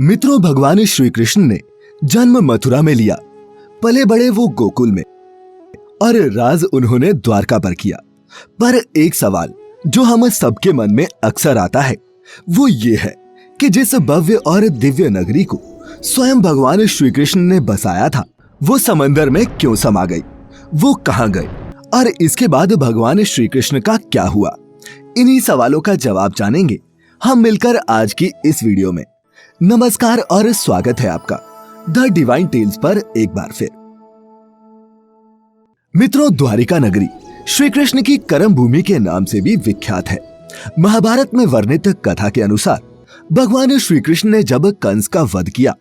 मित्रों, भगवान श्री कृष्ण ने जन्म मथुरा में लिया, पले बड़े वो गोकुल में और राज उन्होंने द्वारका पर किया। पर एक सवाल जो हम सबके मन में अक्सर आता है वो ये है कि जिस भव्य और दिव्य नगरी को स्वयं भगवान श्री कृष्ण ने बसाया था वो समंदर में क्यों समा गई, वो कहां गए और इसके बाद भगवान श्री कृष्ण का क्या हुआ। इन्हीं सवालों का जवाब जानेंगे हम मिलकर आज की इस वीडियो में। नमस्कार और स्वागत है आपका द डिवाइन टेल्स पर एक बार फिर। मित्रों, द्वारिका नगरी श्री कृष्ण की कर्म भूमि के नाम से भी विख्यात है। महाभारत में वर्णित कथा के अनुसार भगवान श्री कृष्ण ने जब कंस का वध किया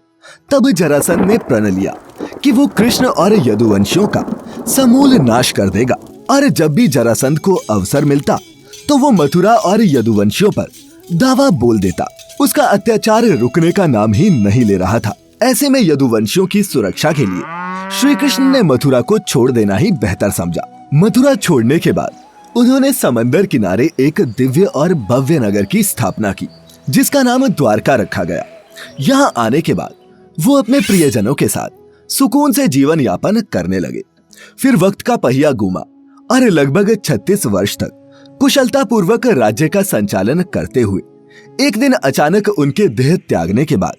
तब जरासंध ने प्रण लिया कि वो कृष्ण और यदुवंशियों का समूल नाश कर देगा और जब भी जरासंध को अवसर मिलता तो वो मथुरा और यदुवंशियों पर दावा बोल देता। उसका अत्याचार रुकने का नाम ही नहीं ले रहा था। ऐसे में यदुवंशियों की सुरक्षा के लिए श्री कृष्ण ने मथुरा को छोड़ देना ही बेहतर समझा। मथुरा छोड़ने के बाद उन्होंने समंदर किनारे एक दिव्य और भव्य नगर की स्थापना की जिसका नाम द्वारका रखा गया। यहाँ आने के बाद वो अपने प्रियजनों के साथ सुकून से जीवन यापन करने लगे। फिर वक्त का पहिया घूमा और लगभग 36 वर्ष तक कुशलता पूर्वक राज्य का संचालन करते हुए एक दिन अचानक उनके देह त्यागने के बाद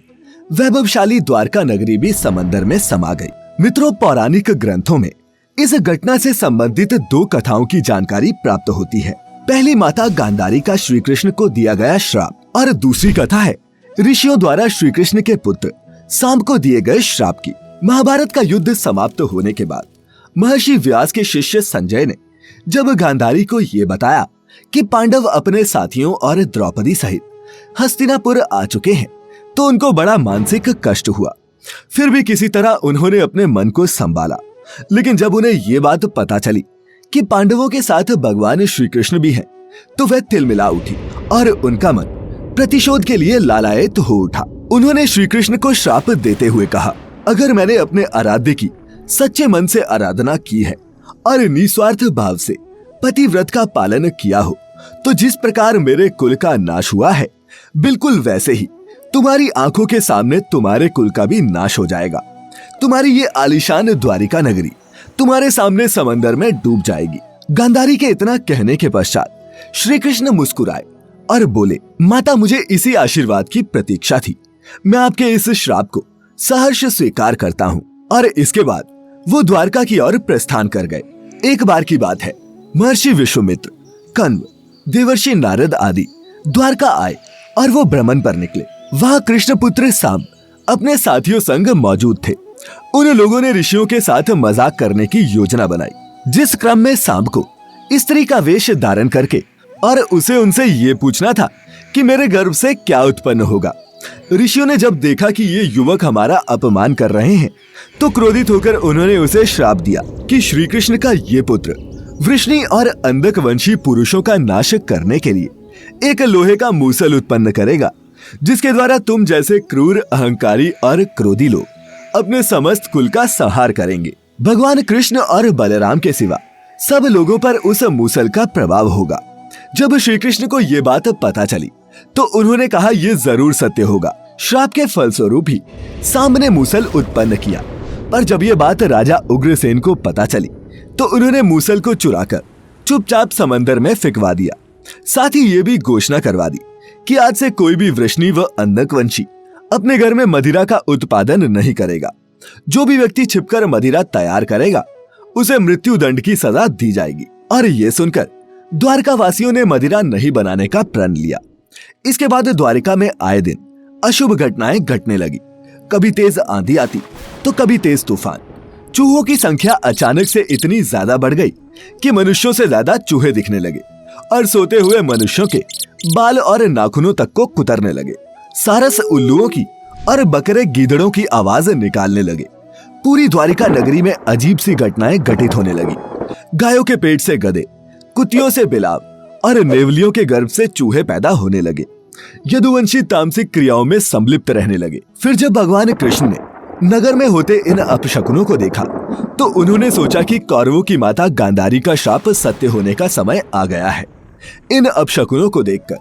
वैभवशाली द्वारका नगरी भी समंदर में समा गई। मित्रों, पौराणिक ग्रंथों में इस घटना से संबंधित दो कथाओं की जानकारी प्राप्त होती है। पहली माता गांधारी का श्री कृष्ण को दिया गया श्राप और दूसरी कथा है ऋषियों द्वारा श्री कृष्ण के पुत्र सांब को दिए गए श्राप की। महाभारत का युद्ध समाप्त होने के बाद महर्षि व्यास के शिष्य संजय ने जब गांधारी को ये बताया कि पांडव अपने साथियों और द्रौपदी सहित हस्तिनापुर आ चुके हैं तो उनको बड़ा मानसिक कष्ट हुआ। फिर भी किसी तरह उन्होंने अपने मन को संभाला। लेकिन जब उन्हें ये बात पता चली कि पांडवों के साथ भगवान श्री कृष्ण भी हैं, तो वह तिलमिला उठी और उनका मन प्रतिशोध के लिए लालायित हो उठा। उन्होंने श्री कृष्ण को श्राप देते हुए कहा, अगर मैंने अपने आराध्य की सच्चे मन से आराधना की है और निस्वार्थ भाव से पतिव्रत का पालन किया हो तो जिस प्रकार मेरे कुल का नाश हुआ है बिल्कुल वैसे ही तुम्हारी आंखों के सामने तुम्हारे कुल का भी नाश हो जाएगा। तुम्हारी ये आलीशान द्वारिका नगरी तुम्हारे सामने समंदर में डूब जाएगी। गांधारी के इतना कहने के पश्चात श्री कृष्ण मुस्कुराए और बोले, माता, मुझे इसी आशीर्वाद की प्रतीक्षा थी। मैं आपके इस श्राप को सहर्ष स्वीकार करता हूँ। और इसके बाद वो द्वारका की ओर प्रस्थान कर गए। एक बार की बात है, महर्षि विश्वामित्र, कण्व, देवर्षि नारद आदि द्वारका आए और वो भ्रमण पर निकले। वहाँ कृष्ण पुत्र सांब अपने साथियों संग मौजूद थे। उन लोगों ने ऋषियों के साथ मजाक करने की योजना बनाई, जिस क्रम में सांब को स्त्री का वेश धारण करके और उसे उनसे ये पूछना था कि मेरे गर्भ से क्या उत्पन्न होगा। ऋषियों ने जब देखा कि ये युवक हमारा अपमान कर रहे हैं तो क्रोधित होकर उन्होंने उसे श्राप दिया कि श्री कृष्ण का ये पुत्र वृष्णि और अंधक वंशी पुरुषों का नाश करने के लिए एक लोहे का मूसल उत्पन्न करेगा, जिसके द्वारा तुम जैसे क्रूर, अहंकारी और क्रोधी लोग अपने समस्त कुल का संहार करेंगे। भगवान कृष्ण और बलराम के सिवा सब लोगों पर उस मूसल का प्रभाव होगा। जब श्री कृष्ण को ये बात पता चली तो उन्होंने कहा, ये जरूर सत्य होगा। श्राप के फलस्वरूप ही सांब ने मूसल उत्पन्न किया। पर जब ये बात राजा उग्रसेन को पता चली तो उन्होंने मूसल को चुराकर चुपचाप समंदर में फेंकवा दिया। साथ ही ये भी घोषणा करवा दी कि आज से कोई भी वृष्णि व अंधकवंशी अपने घर में मदिरा का उत्पादन नहीं करेगा। जो भी व्यक्ति छिपकर मदिरा तैयार करेगा उसे मृत्यु दंड की सजा दी जाएगी। और ये सुनकर द्वारका वासियों ने मदिरा नहीं बनाने का प्रण लिया। इसके बाद द्वारिका में आए दिन अशुभ घटनाएं घटने लगी। कभी तेज आंधी आती तो कभी तेज तूफान। चूहों की संख्या अचानक से इतनी ज्यादा बढ़ गई कि मनुष्यों से ज्यादा चूहे दिखने लगे और सोते हुए मनुष्यों के बाल और नाखूनों तक को कुतरने लगे। सारस उल्लुओं की और बकरे गीदड़ों की आवाज निकालने लगे। पूरी द्वारिका नगरी में अजीब सी घटनाएं घटित होने लगी। गायों के पेट से गधे, कुतियों से बिलाव और नेवलियों के गर्भ से चूहे पैदा होने लगे। यदुवंशी तामसिक क्रियाओं में संलिप्त रहने लगे। फिर जब भगवान कृष्ण ने नगर में होते इन अपशकुनों को देखा तो उन्होंने सोचा कि कौरवों की माता गांधारी का शाप सत्य होने का समय आ गया है। इन अपशकुनों को देखकर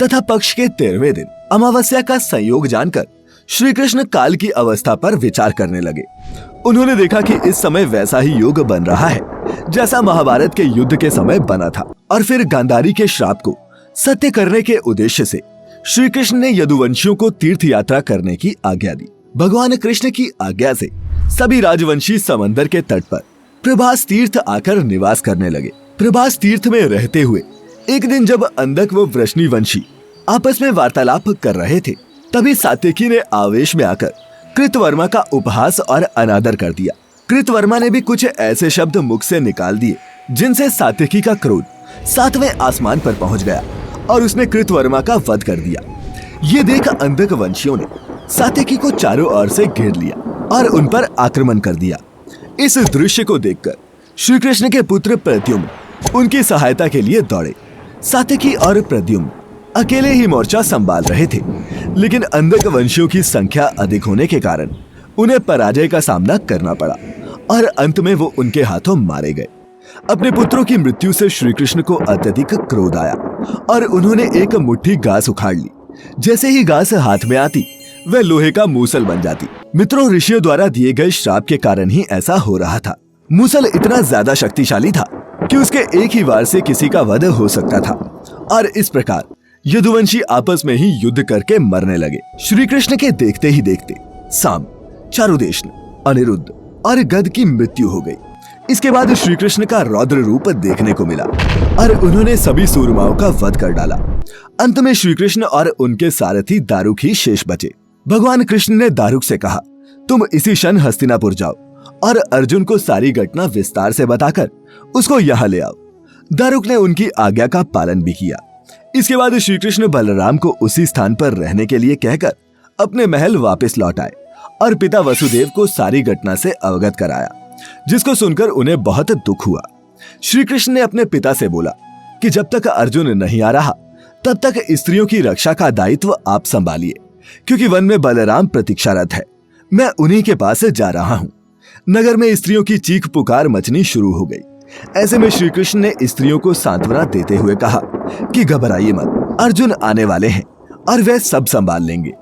तथा पक्ष के 13वें दिन अमावस्या का संयोग जानकर श्री कृष्ण काल की अवस्था पर विचार करने लगे। उन्होंने देखा कि इस समय वैसा ही युग बन रहा है जैसा महाभारत के युद्ध के समय बना था। और फिर गांधारी के श्राप को सत्य करने के उद्देश्य से श्री कृष्ण ने यदुवंशियों को तीर्थ यात्रा करने की आज्ञा दी। भगवान कृष्ण की आज्ञा से सभी राजवंशी समंदर के तट पर प्रभास तीर्थ आकर निवास करने लगे। प्रभास तीर्थ में रहते हुए एक दिन जब अंधक व वृष्णिवंशी आपस में वार्तालाप कर रहे थे, तभी सात्यकी ने आवेश में आकर कृतवर्मा का उपहास और अनादर कर दिया। कृतवर्मा ने भी कुछ ऐसे शब्द मुख से निकाल दिए जिनसे सात्यकी का क्रोध 7वें आसमान पर पहुंच गया और उसने कृतवर्मा का वध कर दिया। ये देख अंधक वंशियों ने सात्यकी को चारों ओर से घेर लिया और उन पर आक्रमण कर दिया। इस दृश्य को देखकर श्री कृष्ण के पुत्र प्रद्युम्न उनकी सहायता के लिए दौड़े। सात्यकी और प्रद्युम्न अकेले ही मोर्चा संभाल रहे थे, लेकिन अंधक वंशियों की संख्या अधिक होने के कारण उन्हें पराजय का सामना करना पड़ा और अंत में वो उनके हाथों मारे गए। अपने पुत्रों की मृत्यु से श्री कृष्ण को अत्यधिक क्रोध आया और उन्होंने एक मुट्ठी घास उखाड़ ली। जैसे ही घास हाथ में आती वह लोहे का मूसल बन जाती। मित्रों, ऋषियों द्वारा दिए गए श्राप के कारण ही ऐसा हो रहा था। मूसल इतना ज्यादा शक्तिशाली था कि उसके एक ही वार से किसी का वध हो सकता था और इस प्रकार यदुवंशी आपस में ही युद्ध करके मरने लगे। श्री कृष्ण के देखते ही देखते साम, चारुदेशन, अनिरुद्ध और गद की मृत्यु हो गई। इसके बाद श्री कृष्ण का रौद्र रूप देखने को मिला और उन्होंने सभी सूरमाओं का वध कर डाला। अंत में श्री कृष्ण और उनके सारथी दारुक ही शेष बचे। भगवान कृष्ण ने दारुक से कहा, तुम इसी क्षण हस्तिनापुर जाओ और अर्जुन को सारी घटना विस्तार से बताकर उसको यहाँ ले आओ। दारुक ने उनकी आज्ञा का पालन भी किया। इसके बाद श्री कृष्ण बलराम को उसी स्थान पर रहने के लिए कहकर अपने महल वापस लौट आए और पिता वसुदेव को सारी घटना से अवगत कराया, जिसको सुनकर उन्हें बहुत दुख हुआ। श्री कृष्ण ने अपने पिता से बोला कि जब तक अर्जुन नहीं आ रहा तब तक स्त्रियों की रक्षा का दायित्व आप संभालिए, क्योंकि वन में बलराम प्रतीक्षारत है। मैं उन्हीं के पास जा रहा हूँ। नगर में स्त्रियों की चीख पुकार मचनी शुरू हो गई। ऐसे में श्री कृष्ण ने स्त्रियों को सांत्वना देते हुए कहा कि घबराइए मत, अर्जुन आने वाले हैं और वे सब संभाल लेंगे।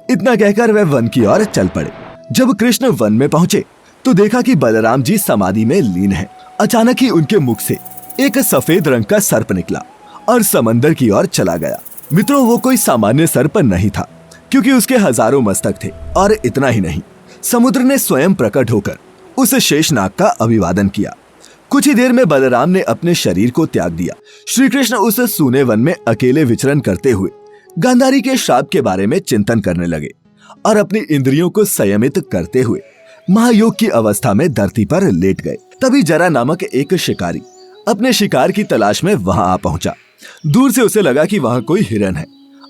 इतना कहकर वे वन की ओर चल पड़े। जब कृष्ण वन में पहुंचे तो देखा कि बलराम जी समाधि में लीन हैं। अचानक ही उनके मुख से एक सफेद रंग का सर्प निकला और समंदर की ओर चला गया। मित्रों, वो कोई सामान्य सर्प नहीं था, क्योंकि उसके हजारों मस्तक थे। और इतना ही नहीं, समुद्र ने स्वयं प्रकट होकर उस शेषनाग का अभिवादन किया। कुछ ही देर में बलराम ने अपने शरीर को त्याग दिया। श्री कृष्ण उस सूने वन में अकेले विचरण करते हुए गांधारी के श्राप के बारे में चिंतन करने लगे और अपनी इंद्रियों को संयमित करते हुए महायोग की अवस्था में धरती पर लेट गए। तभी जरा नामक एक शिकारी अपने शिकार की तलाश में वहां आ पहुंचा। दूर से उसे लगा कि वहां कोई हिरन है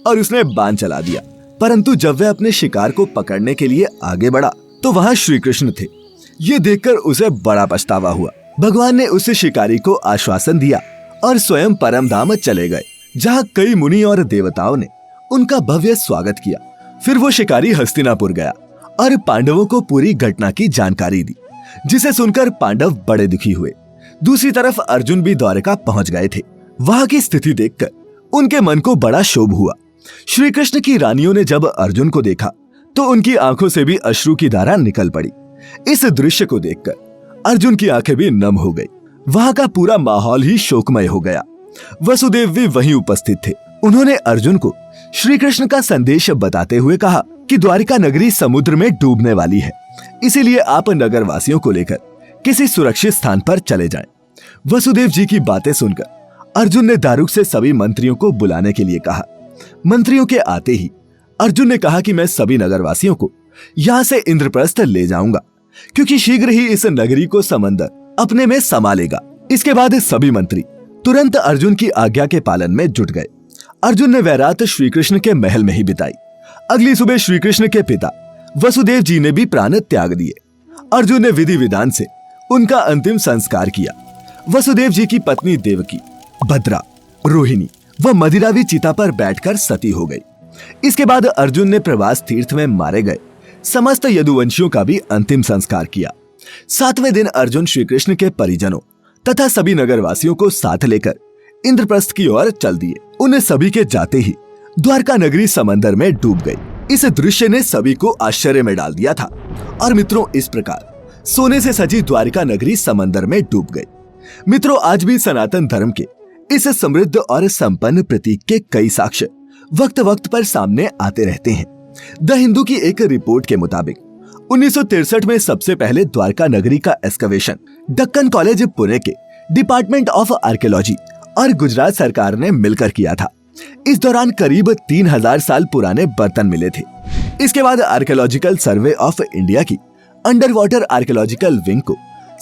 और उसने बाण चला दिया, परंतु जब वह अपने शिकार को पकड़ने के लिए आगे बढ़ा तो वहां श्री कृष्ण थे। ये देखकर उसे बड़ा पछतावा हुआ। भगवान ने उस शिकारी को आश्वासन दिया और स्वयं परम धाम चले गए, जहाँ कई मुनि और देवताओं ने उनका भव्य स्वागत किया। फिर वो शिकारी हस्तिनापुर गया और पांडवों को पूरी घटना की जानकारी दी, जिसे सुनकर पांडव बड़े दुखी हुए। दूसरी तरफ अर्जुन भी द्वारका पहुंच गए थे। वहां की स्थिति देखकर उनके मन को बड़ा क्षोभ हुआ। श्री कृष्ण की रानियों ने जब अर्जुन को देखा तो उनकी आंखों से भी अश्रु की धारा निकल पड़ी। इस दृश्य को देखकर अर्जुन की आंखें भी नम हो गई। वहां का पूरा माहौल ही शोकमय हो गया। वसुदेव भी वहीं उपस्थित थे। उन्होंने अर्जुन को श्री कृष्ण का संदेश बताते हुए कहा कि द्वारिका नगरी समुद्र में डूबने वाली है, इसीलिए आप नगर वासियों को लेकर किसी सुरक्षित स्थान पर चले जाएं। वसुदेव जी की बातें सुनकर अर्जुन ने दारुक से सभी मंत्रियों को बुलाने के लिए कहा। मंत्रियों के आते ही अर्जुन ने कहा कि मैं सभी नगरवासियों को यहाँ से इंद्रप्रस्थ ले जाऊंगा, क्योंकि शीघ्र ही इस नगरी को समंदर अपने में समा लेगा। इसके बाद सभी मंत्री तुरंत अर्जुन की आज्ञा के पालन में जुट गए। अर्जुन ने वह रात श्री कृष्ण के महल में ही बिताई। अगली सुबह श्री कृष्ण के पिता वसुदेव जी ने भी प्राण त्याग दिए। अर्जुन ने विधि विधान से उनका अंतिम संस्कार किया। वसुदेव जी की पत्नी देवकी, भद्रा, रोहिणी व मदिरावी चिता पर बैठकर सती हो गई। इसके बाद अर्जुन ने प्रवास तीर्थ में मारे गए समस्त यदुवंशियों का भी अंतिम संस्कार किया। 7वें दिन अर्जुन श्री कृष्ण के परिजनों तथा सभी नगरवासियों को साथ लेकर इंद्रप्रस्थ की ओर चल दिए। उन्हें सभी के जाते ही द्वारका नगरी समंदर में डूब गई। इस दृश्य ने सभी को आश्चर्य में डाल दिया था और मित्रों इस प्रकार सोने से सजी द्वारिका नगरी समंदर में डूब गई। मित्रों आज भी सनातन धर्म के इस समृद्ध और संपन्न प्रतीक के कई साक्ष्य वक्त वक्त पर सामने आते रहते हैं। द हिंदू की एक रिपोर्ट के मुताबिक 1963 में सबसे पहले द्वारका नगरी का एक्सकवेशन दक्कन कॉलेज पुणे के डिपार्टमेंट ऑफ आर्कियोलॉजी और गुजरात सरकार ने मिलकर किया था। इस दौरान करीब 3000 साल पुराने बर्तन मिले थे। इसके बाद आर्कियोलॉजिकल सर्वे ऑफ इंडिया की अंडर वाटर आर्कियोलॉजिकल विंग को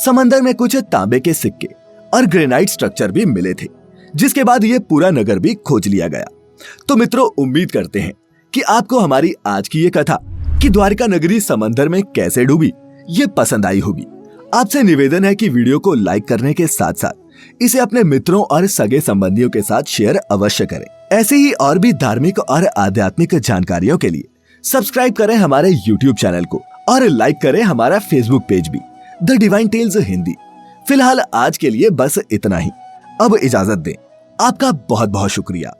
समंदर में कुछ तांबे के सिक्के और ग्रेनाइट स्ट्रक्चर भी मिले थे, जिसके बाद ये पूरा नगर भी खोज लिया गया। तो मित्रों उम्मीद करते हैं कि आपको हमारी आज की ये कथा कि द्वारिका नगरी समंदर में कैसे डूबी ये पसंद आई होगी। आपसे निवेदन है कि वीडियो को लाइक करने के साथ साथ इसे अपने मित्रों और सगे संबंधियों के साथ शेयर अवश्य करें। ऐसे ही और भी धार्मिक और आध्यात्मिक जानकारियों के लिए सब्सक्राइब करें हमारे YouTube चैनल को और लाइक करें हमारा Facebook पेज भी, द डिवाइन टेल्स हिंदी। फिलहाल आज के लिए बस इतना ही। अब इजाजत दें। आपका बहुत बहुत शुक्रिया।